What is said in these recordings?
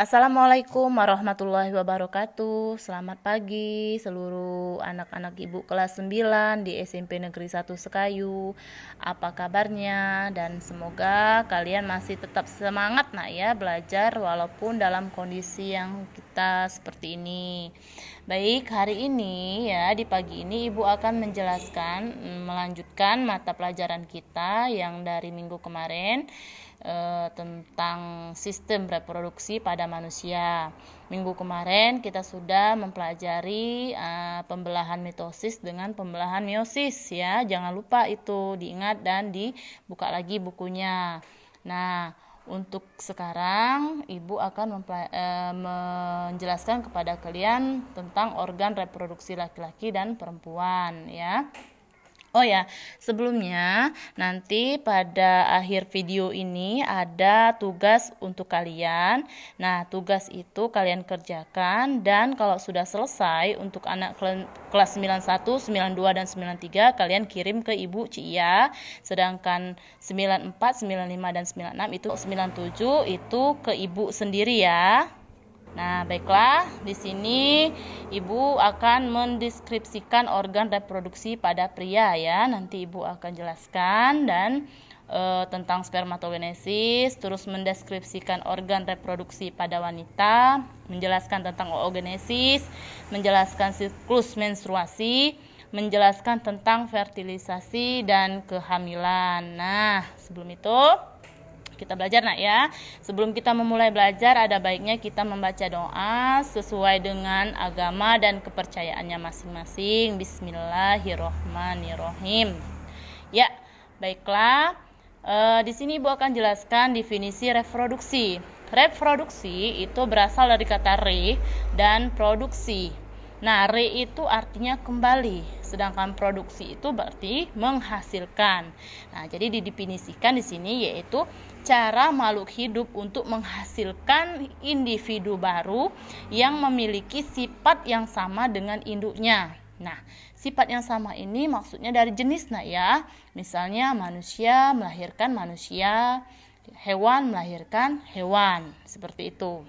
Assalamualaikum warahmatullahi wabarakatuh. Selamat pagi seluruh anak-anak ibu kelas 9 di SMP Negeri 1 Sekayu. Apa kabarnya? Dan semoga kalian masih tetap semangat ya belajar walaupun dalam kondisi yang kita seperti ini. Baik, hari ini di pagi ini ibu akan melanjutkan mata pelajaran kita yang dari minggu kemarin tentang sistem reproduksi pada manusia. Minggu kemarin kita sudah mempelajari pembelahan mitosis dengan pembelahan meiosis ya. Jangan lupa itu diingat dan dibuka lagi bukunya. Nah, untuk sekarang ibu akan menjelaskan kepada kalian tentang organ reproduksi laki-laki dan perempuan ya. Oh ya, sebelumnya nanti pada akhir video ini ada tugas untuk kalian. Nah, tugas itu kalian kerjakan dan kalau sudah selesai untuk anak kelas 91, 92 dan 93 kalian kirim ke Ibu Cia. Sedangkan 94, 95 dan 96 itu 97 itu ke Ibu sendiri ya. Nah, baiklah, di sini Ibu akan mendeskripsikan organ reproduksi pada pria ya. Nanti Ibu akan jelaskan dan tentang spermatogenesis, terus mendeskripsikan organ reproduksi pada wanita, menjelaskan tentang oogenesis, menjelaskan siklus menstruasi, menjelaskan tentang fertilisasi dan kehamilan. Nah, sebelum itu kita belajar ya. Sebelum kita memulai belajar ada baiknya kita membaca doa sesuai dengan agama dan kepercayaannya masing-masing. Bismillahirrohmanirrohim. Ya, baiklah. Di sini Ibu akan jelaskan definisi reproduksi. Reproduksi itu berasal dari kata re dan produksi. Nah, re itu artinya kembali, sedangkan produksi itu berarti menghasilkan. Nah, jadi didefinisikan di sini yaitu cara makhluk hidup untuk menghasilkan individu baru yang memiliki sifat yang sama dengan induknya. Nah, sifat yang sama ini maksudnya dari jenis ya. Misalnya manusia melahirkan manusia, hewan melahirkan hewan, seperti itu.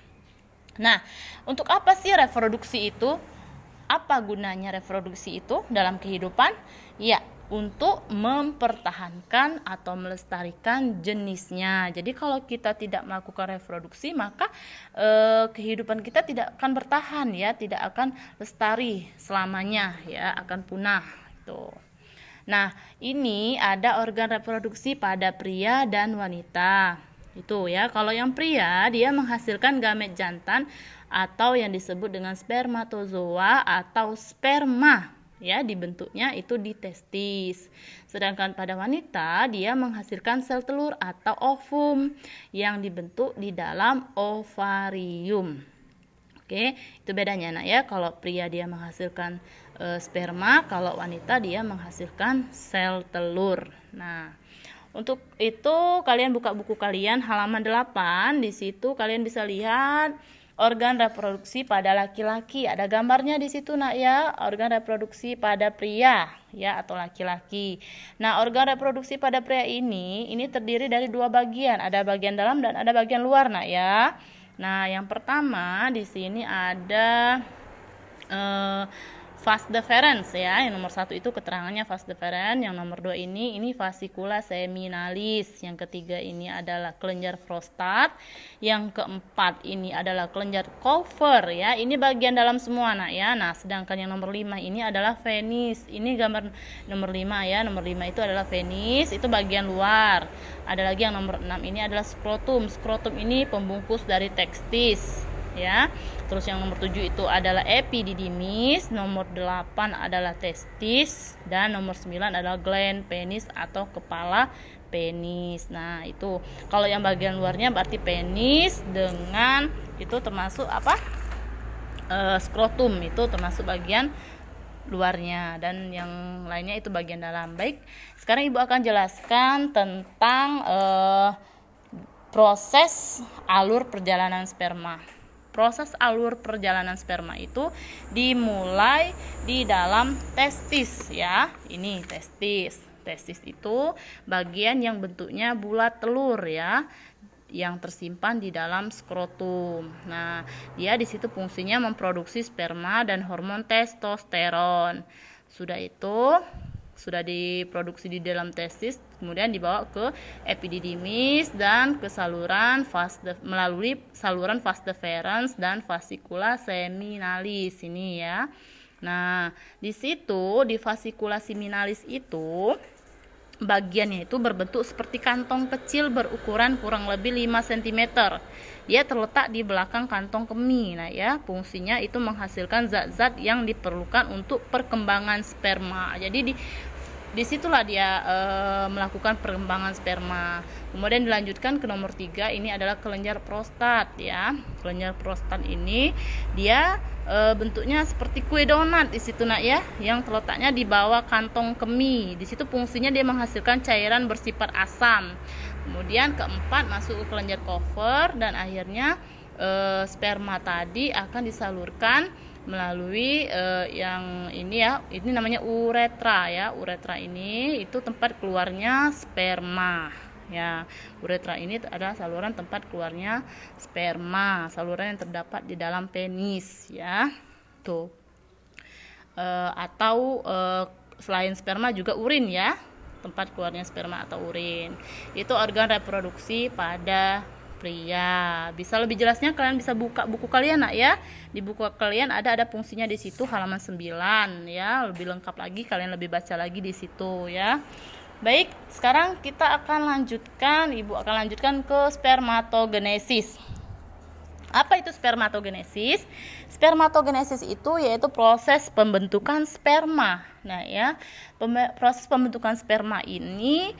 Nah, untuk apa sih reproduksi itu? Apa gunanya reproduksi itu dalam kehidupan? Ya, untuk mempertahankan atau melestarikan jenisnya. Jadi kalau kita tidak melakukan reproduksi, maka kehidupan kita tidak akan bertahan ya, tidak akan lestari selamanya ya, akan punah itu. Nah, ini ada organ reproduksi pada pria dan wanita. Itu ya, kalau yang pria dia menghasilkan gamet jantan atau yang disebut dengan spermatozoa atau sperma ya, dibentuknya itu di testis. Sedangkan pada wanita dia menghasilkan sel telur atau ovum yang dibentuk di dalam ovarium. Oke, itu bedanya ya. Kalau pria dia menghasilkan sperma, kalau wanita dia menghasilkan sel telur. Nah, untuk itu kalian buka buku kalian halaman 8, di situ kalian bisa lihat organ reproduksi pada laki-laki. Ada gambarnya di situ ya, organ reproduksi pada pria ya atau laki-laki. Nah, organ reproduksi pada pria ini terdiri dari dua bagian, ada bagian dalam dan ada bagian luar ya. Nah, yang pertama di sini ada vas deferens ya. Yang nomor 1 itu keterangannya vas deferens. Yang nomor 2 ini fascicula seminalis. Yang ketiga ini adalah kelenjar prostat. Yang keempat ini adalah kelenjar Kupffer ya. Ini bagian dalam semua ya. Nah, sedangkan yang nomor 5 ini adalah penis. Ini gambar nomor 5 ya. Nomor 5 itu adalah penis, itu bagian luar. Ada lagi yang nomor 6 ini adalah skrotum. Skrotum ini pembungkus dari testis ya. Terus yang nomor 7 itu adalah epididymis, nomor 8 adalah testis, dan nomor 9 adalah gland penis atau kepala penis. Nah, itu kalau yang bagian luarnya berarti penis dengan itu termasuk skrotum, itu termasuk bagian luarnya, dan yang lainnya itu bagian dalam. Baik, sekarang Ibu akan jelaskan tentang proses alur perjalanan sperma. Proses alur perjalanan sperma itu dimulai di dalam testis ya. Ini testis. Testis itu bagian yang bentuknya bulat telur ya. yang tersimpan di dalam skrotum. Nah, dia di situ fungsinya memproduksi sperma dan hormon testosteron. Sudah diproduksi di dalam testis, kemudian dibawa ke epididymis dan ke melalui saluran vas deferens dan vasikula seminalis ini ya. Nah, di situ di vasikula seminalis itu bagiannya itu berbentuk seperti kantong kecil berukuran kurang lebih 5 cm. Dia terletak di belakang kantong kemih. Nah ya, fungsinya itu menghasilkan zat-zat yang diperlukan untuk perkembangan sperma. Jadi disitulah dia melakukan perkembangan sperma. Kemudian dilanjutkan ke nomor 3, ini adalah kelenjar prostat ya. Kelenjar prostat ini dia bentuknya seperti kue donat di situ nak ya, yang terletaknya di bawah kantong kemih. Di situ fungsinya dia menghasilkan cairan bersifat asam. Kemudian keempat masuk ke kelenjar kover dan akhirnya sperma tadi akan disalurkan melalui yang ini ya, ini namanya uretra ya. Uretra ini itu tempat keluarnya sperma ya. Uretra ini adalah saluran tempat keluarnya sperma, saluran yang terdapat di dalam penis ya. Tuh. Atau selain sperma juga urin ya, tempat keluarnya sperma atau urin. Itu organ reproduksi pada pria. Bisa lebih jelasnya kalian bisa buka buku kalian nak ya. Di buku kalian ada fungsinya di situ halaman 9 ya. Lebih lengkap lagi, kalian lebih baca lagi di situ ya. Baik, sekarang kita akan lanjutkan, Ibu akan lanjutkan ke spermatogenesis. Apa itu spermatogenesis? Spermatogenesis itu yaitu proses pembentukan sperma. Nah ya, proses pembentukan sperma ini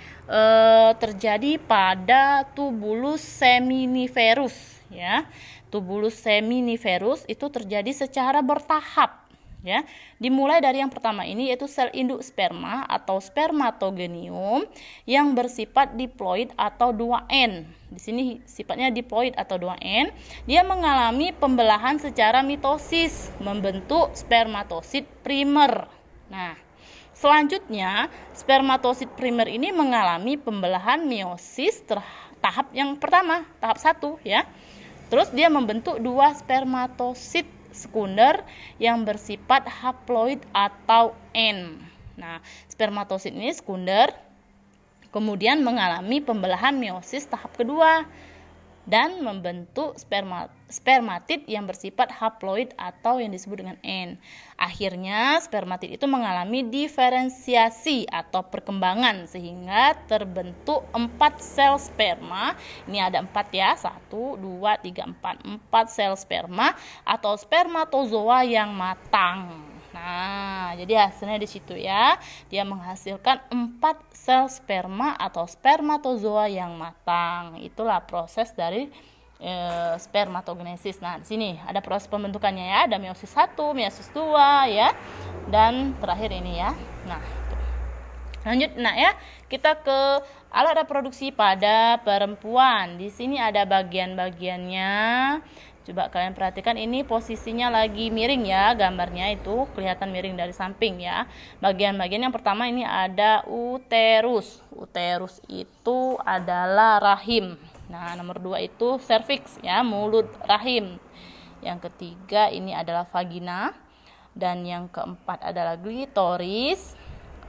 terjadi pada tubulus seminiferus ya. Tubulus seminiferus itu terjadi secara bertahap ya. Dimulai dari yang pertama ini yaitu sel induk sperma atau spermatogenium yang bersifat diploid atau 2N. Di sini sifatnya diploid atau 2N. Dia mengalami pembelahan secara mitosis, membentuk spermatosit primer. Nah, selanjutnya spermatosit primer ini mengalami pembelahan meiosis tahap yang pertama, tahap 1 ya. Terus dia membentuk 2 spermatosit sekunder yang bersifat haploid atau N. Nah, spermatosit ini sekunder kemudian mengalami pembelahan meiosis tahap kedua dan membentuk spermatid yang bersifat haploid atau yang disebut dengan N. Akhirnya spermatid itu mengalami diferensiasi atau perkembangan sehingga terbentuk 4 sel sperma. Ini ada 4 ya, 1, 2, 3, 4 sel sperma atau spermatozoa yang matang. Nah, jadi hasilnya di situ ya. Dia menghasilkan 4 sel sperma atau spermatozoa yang matang. Itulah proses dari spermatogenesis. Nah, di sini ada proses pembentukannya ya. Ada meiosis 1, meiosis 2 ya. Dan terakhir ini ya. Nah, tuh. Lanjut nah ya. Kita ke alat reproduksi pada perempuan. Di sini ada bagian-bagiannya. Coba kalian perhatikan, ini posisinya lagi miring ya, gambarnya itu kelihatan miring dari samping ya. Bagian-bagian yang pertama ini ada uterus. Uterus itu adalah rahim. Nah, nomor 2 itu serviks ya, mulut rahim. Yang ketiga ini adalah vagina. Dan yang keempat adalah klitoris.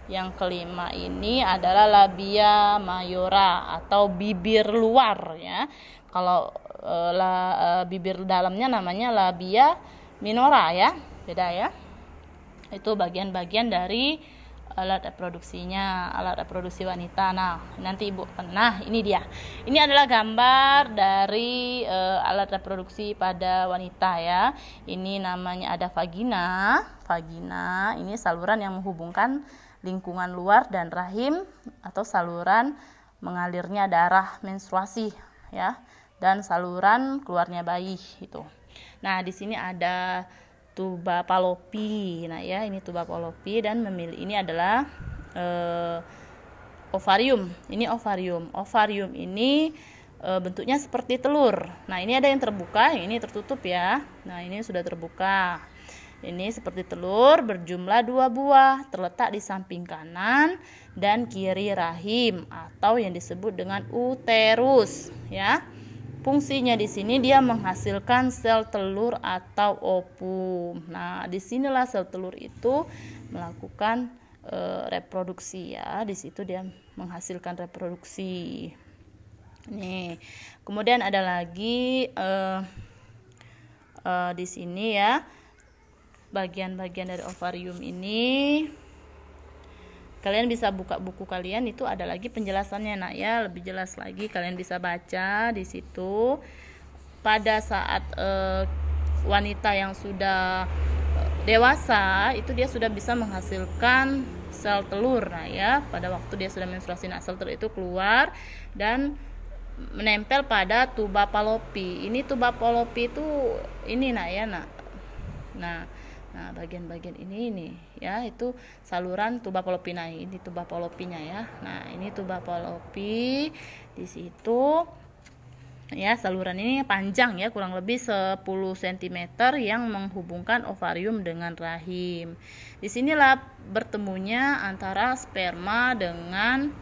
Yang kelima ini adalah labia mayora atau bibir luar ya. Kalau bibir dalamnya namanya labia minora ya, beda ya. Itu bagian-bagian dari alat reproduksinya, alat reproduksi wanita. Nah, nanti Ibu, nah ini dia. Ini adalah gambar dari alat reproduksi pada wanita ya. Ini namanya ada vagina. Vagina ini saluran yang menghubungkan lingkungan luar dan rahim atau saluran mengalirnya darah menstruasi ya, dan saluran keluarnya bayi itu. Nah, di sini ada tuba Fallopi. Nah, ya, ini tuba Fallopi dan ini adalah ovarium. Ini ovarium. Ovarium ini bentuknya seperti telur. Nah, ini ada yang terbuka, ini tertutup ya. Nah, ini sudah terbuka. Ini seperti telur berjumlah 2 buah, terletak di samping kanan dan kiri rahim atau yang disebut dengan uterus ya. Fungsinya di sini dia menghasilkan sel telur atau ovum. Nah, disinilah sel telur itu melakukan reproduksi ya. Di situ dia menghasilkan reproduksi. Nih, kemudian ada lagi di sini ya, bagian-bagian dari ovarium ini. Kalian bisa buka buku kalian, itu ada lagi penjelasannya nak ya, lebih jelas lagi kalian bisa baca di situ. Pada saat wanita yang sudah dewasa itu dia sudah bisa menghasilkan sel telur. Nah ya, pada waktu dia sudah menstruasi, nah sel telur itu keluar dan menempel pada tuba Fallopi. Ini tuba Fallopi itu ini nak ya nak. Nah, bagian-bagian ini nih ya, itu saluran tuba Fallopi. Nah, ini tuba Fallopinya ya. Nah, ini tuba Fallopi di situ. Ya, saluran ini panjang ya, kurang lebih 10 cm yang menghubungkan ovarium dengan rahim. Disinilah bertemunya antara sperma dengan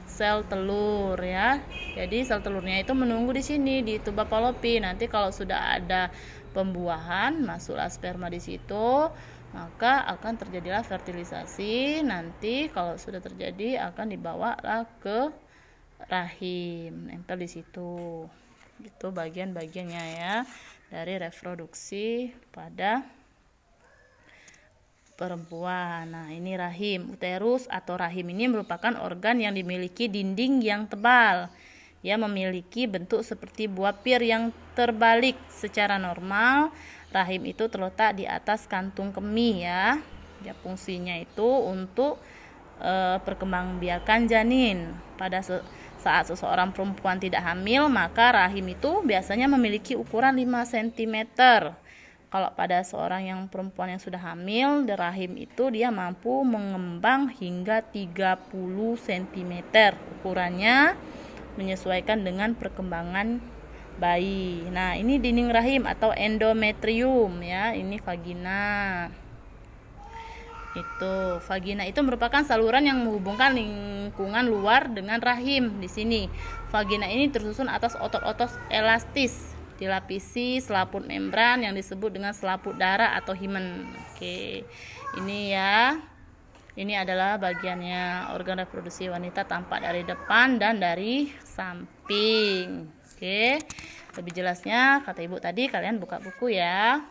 sel telur ya. Jadi sel telurnya itu menunggu di sini di tuba Fallopi. Nanti kalau sudah ada pembuahan, masuklah sperma di situ, maka akan terjadilah fertilisasi. Nanti kalau sudah terjadi akan dibawalah ke rahim, nempel di situ. Itu bagian-bagiannya ya dari reproduksi pada perempuan. Nah, ini rahim. Uterus atau rahim ini merupakan organ yang dimiliki dinding yang tebal. Ya, memiliki bentuk seperti buah pir yang terbalik. Secara normal, rahim itu terletak di atas kantung kemih ya. Ya, fungsinya itu untuk perkembangbiakan janin. Pada saat seseorang perempuan tidak hamil, maka rahim itu biasanya memiliki ukuran 5 cm. Kalau pada seorang yang perempuan yang sudah hamil, rahim itu dia mampu mengembang hingga 30 cm ukurannya, menyesuaikan dengan perkembangan bayi. Nah, ini dinding rahim atau endometrium ya, ini vagina. Itu vagina itu merupakan saluran yang menghubungkan lingkungan luar dengan rahim. Di sini vagina ini tersusun atas otot-otot elastis, dilapisi selaput membran yang disebut dengan selaput darah atau himen. Oke, ini ya, ini adalah bagiannya organ reproduksi wanita, tampak dari depan dan dari samping. Oke, lebih jelasnya kata ibu tadi kalian buka buku ya.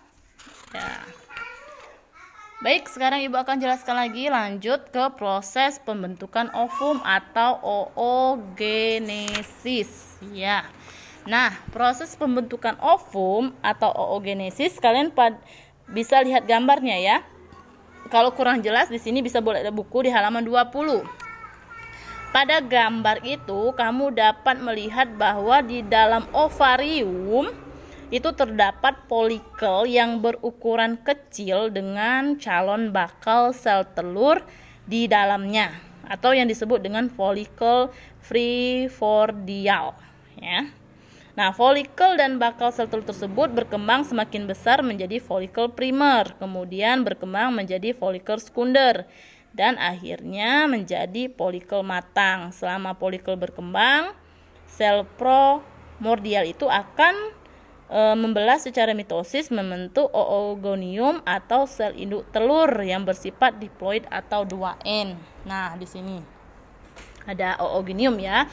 Baik, sekarang ibu akan jelaskan lagi, lanjut ke proses pembentukan ovum atau oogenesis ya. Nah, proses pembentukan ovum atau oogenesis kalian bisa lihat gambarnya ya. Kalau kurang jelas di sini bisa boleh ada buku di halaman 20. Pada gambar itu kamu dapat melihat bahwa di dalam ovarium itu terdapat folikel yang berukuran kecil dengan calon bakal sel telur di dalamnya, atau yang disebut dengan folikel primordial ya. Nah, folikel dan bakal sel telur tersebut berkembang semakin besar menjadi folikel primer, kemudian berkembang menjadi folikel sekunder, dan akhirnya menjadi folikel matang. Selama folikel berkembang, sel primordial itu akan membelah secara mitosis membentuk oogonium atau sel induk telur yang bersifat diploid atau 2N. Nah, di sini ada oogonium ya,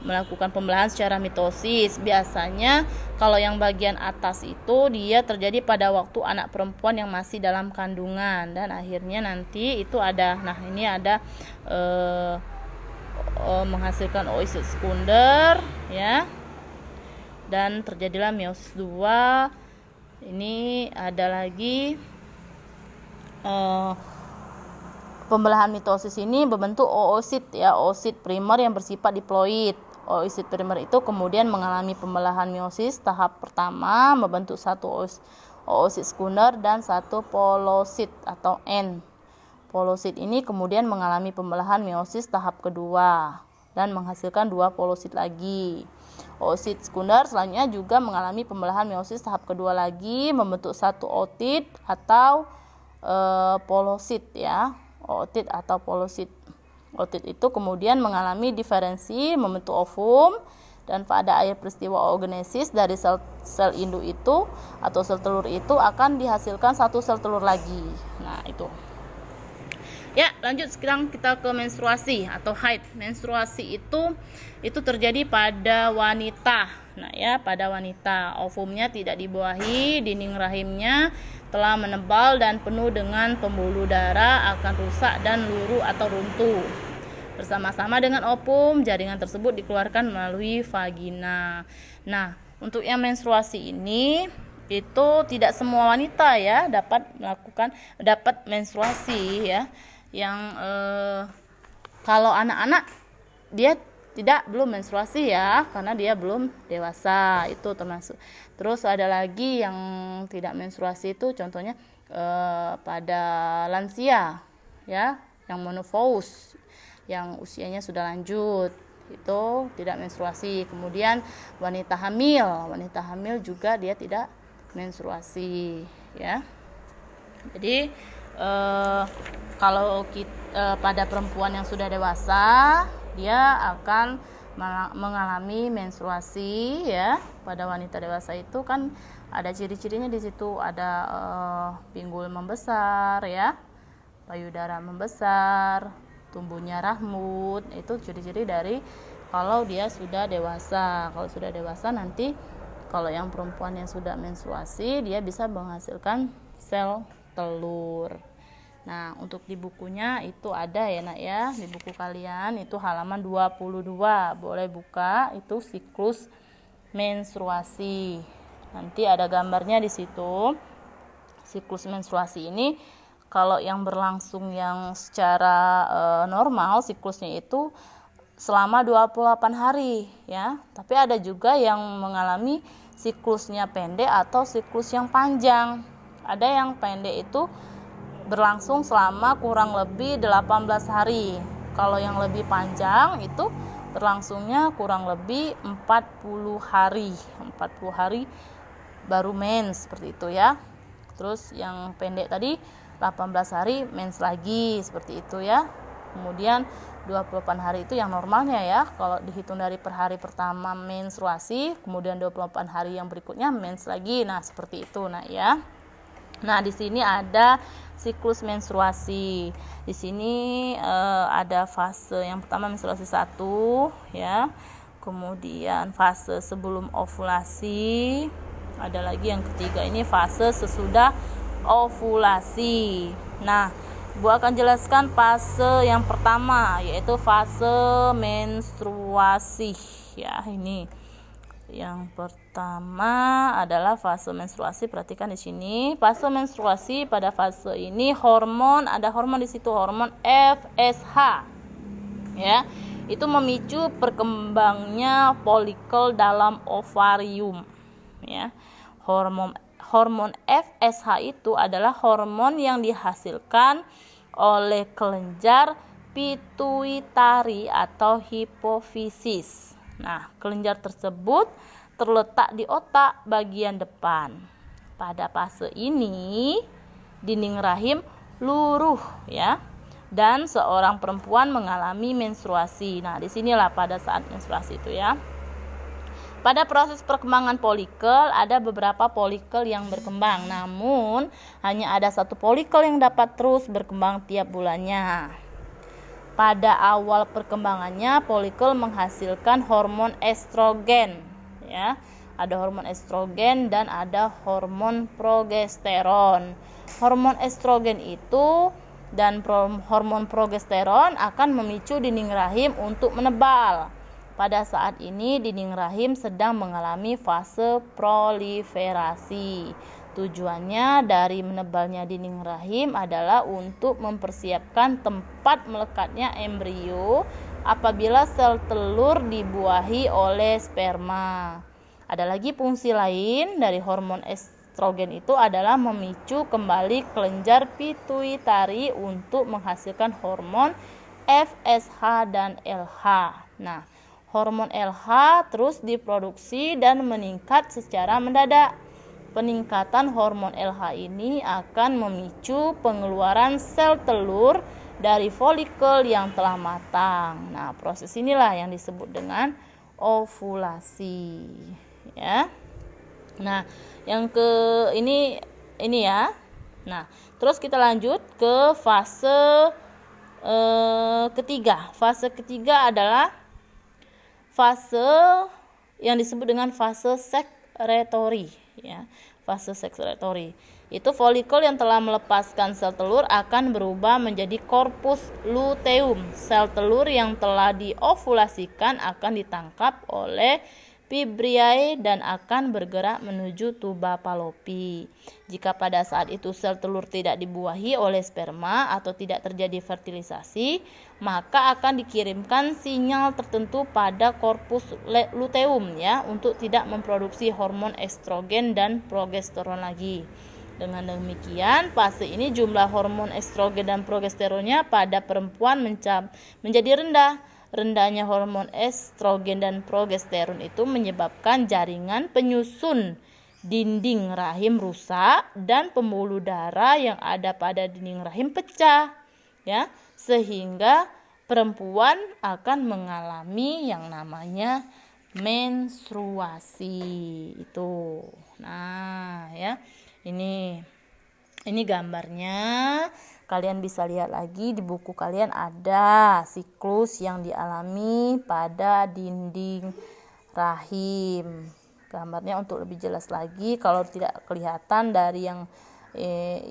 melakukan pembelahan secara mitosis. Biasanya kalau yang bagian atas itu dia terjadi pada waktu anak perempuan yang masih dalam kandungan, dan akhirnya nanti itu ada, nah ini ada menghasilkan oosit sekunder ya, dan terjadilah meiosis 2. Ini ada lagi pembelahan mitosis ini berbentuk oosit ya, oosit primer yang bersifat diploid. Oosit primer itu kemudian mengalami pembelahan meiosis tahap pertama, membentuk satu oosit sekunder dan satu polosit atau N. Polosit ini kemudian mengalami pembelahan meiosis tahap kedua dan menghasilkan 2 polosit lagi. Oosit sekunder selanjutnya juga mengalami pembelahan meiosis tahap kedua lagi, membentuk satu ootit atau polosit ya, ootit atau polosit. Ootit itu kemudian mengalami diferensi, membentuk ovum, dan pada akhir peristiwa oogenesis dari sel induk itu atau sel telur itu akan dihasilkan satu sel telur lagi. Nah, itu. Ya, lanjut sekarang kita ke menstruasi atau haid. Menstruasi itu terjadi pada wanita. Nah, ya, pada wanita. Ovumnya tidak dibuahi, dinding rahimnya telah menebal dan penuh dengan pembuluh darah akan rusak dan luruh atau runtuh. Bersama-sama dengan ovum, jaringan tersebut dikeluarkan melalui vagina. Nah, untuk yang menstruasi ini itu tidak semua wanita ya dapat menstruasi ya. Yang kalau anak-anak dia belum menstruasi ya, karena dia belum dewasa, itu termasuk. Terus ada lagi yang tidak menstruasi itu contohnya pada lansia ya, yang menopause, yang usianya sudah lanjut, itu tidak menstruasi. Kemudian wanita hamil juga dia tidak menstruasi ya. Jadi kalau pada perempuan yang sudah dewasa, dia akan mengalami menstruasi ya. Pada wanita dewasa itu kan ada ciri-cirinya di situ, ada pinggul membesar ya, payudara membesar, tumbuhnya rahmut. Itu ciri-ciri dari kalau dia sudah dewasa. Kalau sudah dewasa nanti kalau yang perempuan yang sudah menstruasi, dia bisa menghasilkan sel telur. Nah, untuk di bukunya itu ada ya nak ya, di buku kalian itu halaman 22, boleh buka, itu siklus menstruasi. Nanti ada gambarnya di situ. Siklus menstruasi ini kalau yang berlangsung yang secara normal siklusnya itu selama 28 hari ya. Tapi ada juga yang mengalami siklusnya pendek atau siklus yang panjang. Ada yang pendek itu berlangsung selama kurang lebih 18 hari. Kalau yang lebih panjang itu berlangsungnya kurang lebih 40 hari. 40 hari baru mens, seperti itu ya. Terus yang pendek tadi 18 hari mens lagi, seperti itu ya. Kemudian 28 hari itu yang normalnya ya. Kalau dihitung dari per hari pertama menstruasi, kemudian 28 hari yang berikutnya mens lagi. Nah, seperti itu nah ya. Nah, di sini ada siklus menstruasi. Di sini ada fase yang pertama menstruasi 1 ya. Kemudian fase sebelum ovulasi. Ada lagi yang ketiga, ini fase sesudah ovulasi. Nah, Bu akan jelaskan fase yang pertama, yaitu fase menstruasi ya. Ini yang pertama adalah fase menstruasi. Perhatikan di sini. Fase menstruasi, pada fase ini ada hormon di situ, hormon FSH. Ya. Itu memicu perkembangnya folikel dalam ovarium. Ya. Hormon FSH itu adalah hormon yang dihasilkan oleh kelenjar pituitari atau hipofisis. Nah, kelenjar tersebut terletak di otak bagian depan. Pada fase ini, dinding rahim luruh ya, dan seorang perempuan mengalami menstruasi. Nah, disinilah pada saat menstruasi itu ya. Pada proses perkembangan folikel, ada beberapa folikel yang berkembang, namun hanya ada satu folikel yang dapat terus berkembang tiap bulannya. Pada awal perkembangannya, folikel menghasilkan hormon estrogen ya. Ada hormon estrogen dan ada hormon progesteron. Hormon estrogen itu dan hormon progesteron akan memicu dinding rahim untuk menebal. Pada saat ini dinding rahim sedang mengalami fase proliferasi. Tujuannya dari menebalnya dinding rahim adalah untuk mempersiapkan tempat melekatnya embrio apabila sel telur dibuahi oleh sperma. Ada lagi fungsi lain dari hormon estrogen itu adalah memicu kembali kelenjar pituitari untuk menghasilkan hormon FSH dan LH. Nah, hormon LH terus diproduksi dan meningkat secara mendadak. Peningkatan hormon LH ini akan memicu pengeluaran sel telur dari folikel yang telah matang. Nah, proses inilah yang disebut dengan ovulasi, ya. Nah, yang ini ya. Nah, terus kita lanjut ke fase ketiga. Fase ketiga adalah fase yang disebut dengan fase sekretori, ya. Fase sekretori. Itu folikel yang telah melepaskan sel telur akan berubah menjadi korpus luteum. Sel telur yang telah diovulasikan akan ditangkap oleh Fibriae dan akan bergerak menuju tuba Fallopi. Jika pada saat itu sel telur tidak dibuahi oleh sperma atau tidak terjadi fertilisasi, maka akan dikirimkan sinyal tertentu pada korpus luteum, ya, untuk tidak memproduksi hormon estrogen dan progesteron lagi. Dengan demikian, fase ini jumlah hormon estrogen dan progesteronnya pada perempuan menjadi rendah. Rendahnya hormon estrogen dan progesteron itu menyebabkan jaringan penyusun dinding rahim rusak dan pembuluh darah yang ada pada dinding rahim pecah, ya, sehingga perempuan akan mengalami yang namanya menstruasi itu. Nah, ya, ini gambarnya. Kalian bisa lihat lagi di buku kalian ada siklus yang dialami pada dinding rahim. Gambarnya untuk lebih jelas lagi, kalau tidak kelihatan dari yang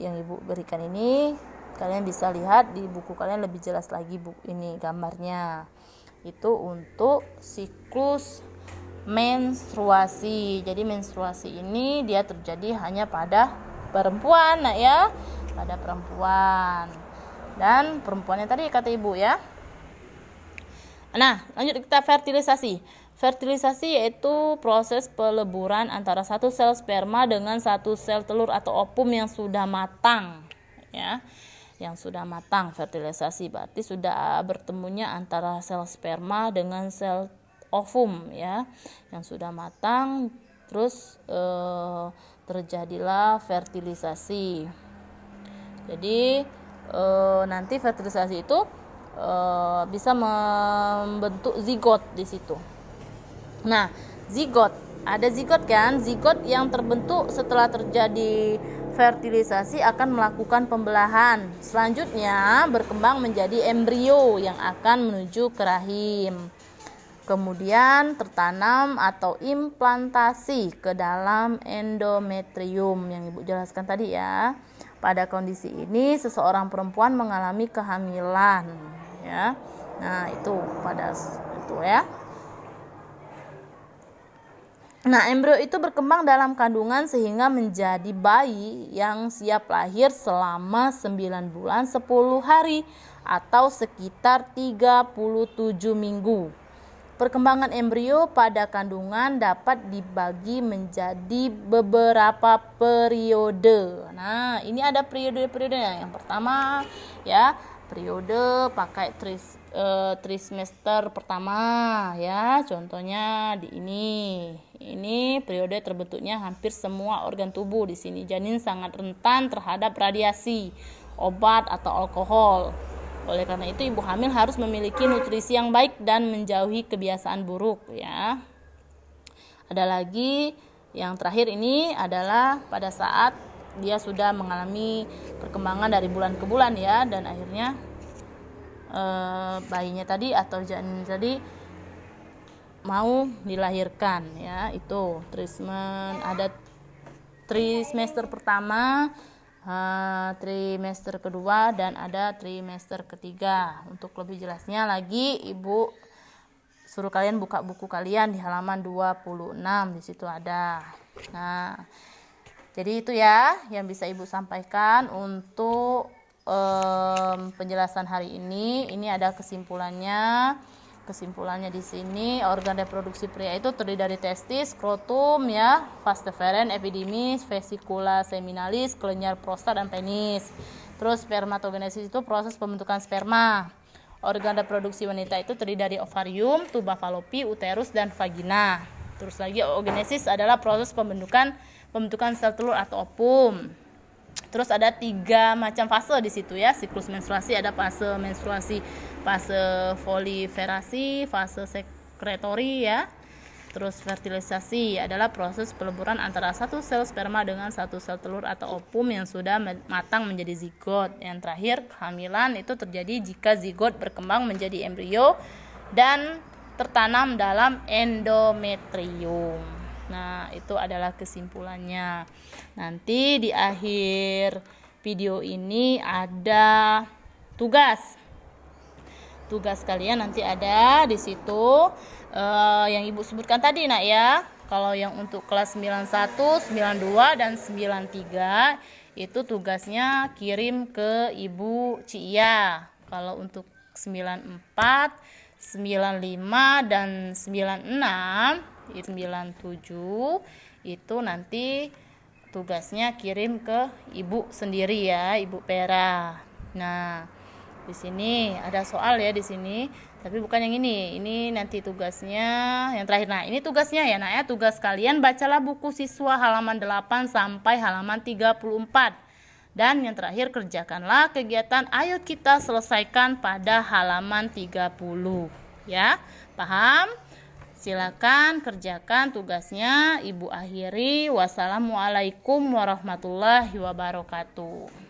Ibu berikan ini, kalian bisa lihat di buku kalian lebih jelas lagi ini gambarnya. Itu untuk siklus menstruasi. Jadi menstruasi ini dia terjadi hanya pada perempuan, nah ya, pada perempuan. Dan perempuannya tadi kata ibu, ya. Nah, lanjut kita fertilisasi. Fertilisasi yaitu proses peleburan antara satu sel sperma dengan satu sel telur atau ovum yang sudah matang, ya. Yang sudah matang. Fertilisasi berarti sudah bertemunya antara sel sperma dengan sel ovum, ya, yang sudah matang. Terus terjadilah fertilisasi. Jadi nanti fertilisasi itu bisa membentuk zigot di situ. Nah, zigot, ada zigot kan? Zigot yang terbentuk setelah terjadi fertilisasi akan melakukan pembelahan. Selanjutnya berkembang menjadi embrio yang akan menuju ke rahim. Kemudian tertanam atau implantasi ke dalam endometrium yang Ibu jelaskan tadi, ya. Pada kondisi ini seseorang perempuan mengalami kehamilan, ya. Nah, itu pada itu, ya. Nah, embrio itu berkembang dalam kandungan sehingga menjadi bayi yang siap lahir selama 9 bulan 10 hari atau sekitar 37 minggu. Perkembangan embrio pada kandungan dapat dibagi menjadi beberapa periode. Nah, ini ada periode-periodenya. Yang pertama, ya, periode pakai trimester pertama, ya. Contohnya di ini. Ini periode terbentuknya hampir semua organ tubuh di sini. Janin sangat rentan terhadap radiasi, obat atau alkohol. Oleh karena itu ibu hamil harus memiliki nutrisi yang baik dan menjauhi kebiasaan buruk, ya. Ada lagi yang terakhir ini adalah pada saat dia sudah mengalami perkembangan dari bulan ke bulan, ya, dan akhirnya bayinya tadi atau janin tadi mau dilahirkan, ya. Itu ada trimester pertama, trimester kedua, dan ada trimester ketiga. Untuk lebih jelasnya lagi ibu suruh kalian buka buku kalian di halaman 26, di situ ada. Nah, jadi itu, ya, yang bisa ibu sampaikan untuk penjelasan hari ini. Ini ada kesimpulannya. Kesimpulannya di sini, organ reproduksi pria itu terdiri dari testis, skrotum, ya, vas deferens, epididymis, vesicula seminalis, kelenjar prostat, dan penis. Terus spermatogenesis itu proses pembentukan sperma. Organ reproduksi wanita itu terdiri dari ovarium, tuba Fallopi, uterus, dan vagina. Terus lagi oogenesis adalah proses pembentukan sel telur atau ovum. Terus ada 3 macam fase di situ, ya. Siklus menstruasi ada fase menstruasi, fase foliferasi, fase sekretori, ya. Terus fertilisasi adalah proses peleburan antara satu sel sperma dengan satu sel telur atau ovum yang sudah matang menjadi zigot. Yang terakhir, kehamilan itu terjadi jika zigot berkembang menjadi embrio dan tertanam dalam endometrium. Nah, itu adalah kesimpulannya. Nanti di akhir video ini ada tugas. Tugas kalian nanti ada di situ yang Ibu sebutkan tadi, Nak, ya. Kalau yang untuk kelas 91, 92 dan 93 itu tugasnya kirim ke Ibu Cia. Kalau untuk 94, 95 dan 96, 97 itu nanti tugasnya kirim ke Ibu sendiri ya, Ibu Pera. Nah, di sini ada soal ya di sini, tapi bukan yang ini. Ini nanti tugasnya yang terakhir. Nah, ini tugasnya ya, Nak, ya. Tugas kalian bacalah buku siswa halaman 8 sampai halaman 34. Dan yang terakhir, kerjakanlah kegiatan ayo kita selesaikan pada halaman 30. Ya, paham? Silakan kerjakan tugasnya. Ibu akhiri. Wassalamualaikum warahmatullahi wabarakatuh.